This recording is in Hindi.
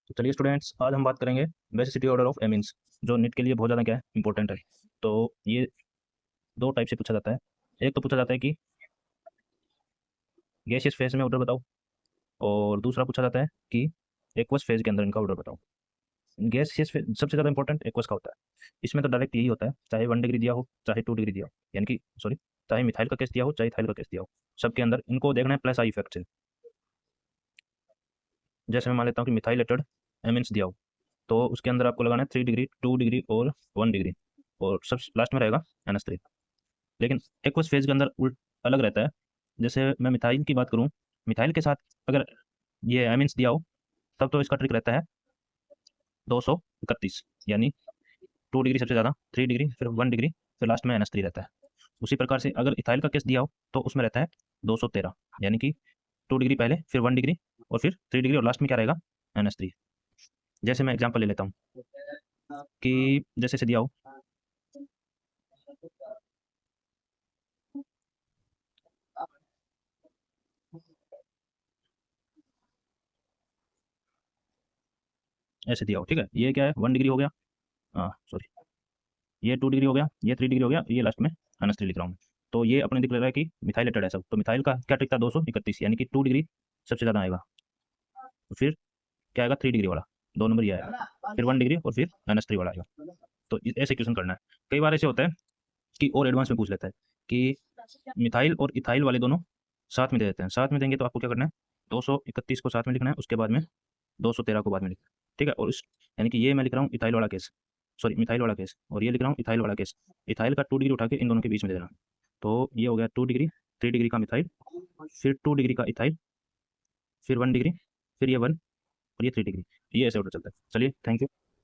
तो चलिए स्टूडेंट्स, आज हम बात करेंगे बेसिसिटी ऑर्डर ऑफ एमीन्स, जो नीट के लिए बहुत ज़्यादा क्या है, इंपॉर्टेंट है। तो ये दो टाइप से पूछा जाता है। एक तो पूछा जाता है कि गैसियस फेज में ऑर्डर बताओ, और दूसरा पूछा जाता है कि एक्वस फेज के अंदर इनका ऑर्डर बताओ। गैसियस फेज सबसे ज़्यादा इंपॉर्टेंट एक्वस का होता है। इसमें तो डायरेक्ट यही होता है, चाहे 1 डिग्री दिया हो चाहे 2 डिग्री दिया हो, यानी कि सॉरी, चाहे मिथाइल का केस दिया हो चाहे इथाइल का केस दिया हो, सबके अंदर इनको देखना है प्लस आई इफेक्ट से। जैसे मैं मान लेता हूँ कि मिथाइलेटेड एमीन्स दिया हो, तो उसके अंदर आपको लगाना है 3 डिग्री, 2 डिग्री और 1 डिग्री, और सब लास्ट में रहेगा NH3। लेकिन एक्वस फेज के अंदर उल्ट अलग रहता है। जैसे मैं मिथाइल की बात करूं, मिथाइल के साथ अगर ये एमिन्स दिया हो, तब तो इसका ट्रिक रहता है 231, यानी 2 डिग्री सबसे ज़्यादा, 3 डिग्री, फिर 1 डिग्री, फिर लास्ट में NH3 रहता है। उसी प्रकार से अगर इथाइल का केस दिया हो तो उसमें रहता है 213, यानी कि 2 डिग्री पहले, फिर 1 डिग्री, और फिर 3 डिग्री, और लास्ट में क्या रहेगा, NH3। जैसे मैं एग्जाम्पल ले लेता हूँ कि जैसे से दिया हो, ऐसे दिया हो, ठीक है, ये क्या है, 1 डिग्री हो गया, हाँ सॉरी, ये 2 डिग्री हो गया, ये 3 डिग्री हो गया, ये लास्ट में NH3 लिख रहा हूँ। तो ये अपने दिख रहा है कि मिथाइलेटेड है सब। तो मिथाइल का क्या ट्रिक था, 231, यानी कि 2 डिग्री सबसे ज़्यादा आएगा, तो फिर क्या आएगा, 3 डिग्री वाला, 2 नंबर ये आएगा, फिर 1 डिग्री, और फिर NH3 वाला आएगा। तो ऐसे क्वेश्चन करना है। कई बार ऐसे होता है कि और एडवांस में पूछ लेता है कि मिथाइल और इथाइल वाले दोनों साथ में दे देते हैं। साथ में देंगे तो आपको क्या करना है, 231 को साथ में लिखना है, उसके बाद में 213 को बाद में लिखना है, ठीक है। और इस, यानी कि ये मैं लिख रहा हूँ इथाइल वाला केस, सॉरी मिथाइल वाला केस, और ये लिख रहा हूँ इथाइल वाला केस। इथाइल का 2 डिग्री उठा के इन दोनों के बीच में दे देना। तो ये हो गया 2 डिग्री, 3 डिग्री का मिथाइल, फिर 2 डिग्री का इथाइल, फिर 1 डिग्री, फिर ये 1, और ये 3 डिग्री। ये ऐसे ऑर्डर चलता है। चलिए, थैंक यू।